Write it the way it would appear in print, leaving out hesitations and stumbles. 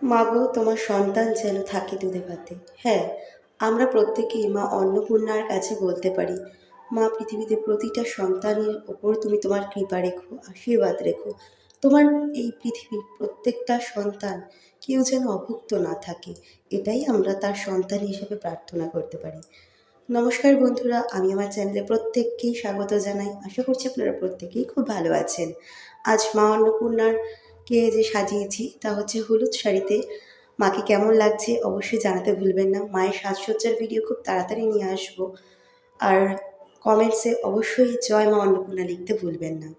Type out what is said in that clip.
মাগো, তোমার সন্তান যেন থাকে দুধে ভাতে। হ্যাঁ, আমরা প্রত্যেকেই মা অন্নপূর্ণার কাছে বলতে পারি, মা পৃথিবীতে প্রতিটা সন্তানের ওপর তুমি তোমার কৃপা রেখো, আশীর্বাদ রেখো। তোমার এই পৃথিবীর প্রত্যেকটা সন্তান কেউ যেন অভুক্ত না থাকে, এটাই আমরা তার সন্তান হিসেবে প্রার্থনা করতে পারি। নমস্কার বন্ধুরা, আমি আমার চ্যানেলে প্রত্যেককেই স্বাগত জানাই। আশা করছি আপনারা প্রত্যেকেই খুব ভালো আছেন। আজ মা অন্নপূর্ণার কে যে সাজিয়েছি তা হচ্ছে হলুদ শাড়িতে। মাকে কেমন লাগছে অবশ্যই জানাতে ভুলবেন না। মায়ের সাজসজ্জার ভিডিও খুব তাড়াতাড়ি নিয়ে আসবো। আর কমেন্টসে অবশ্যই জয় মা অন্নপূর্ণা লিখতে ভুলবেন না।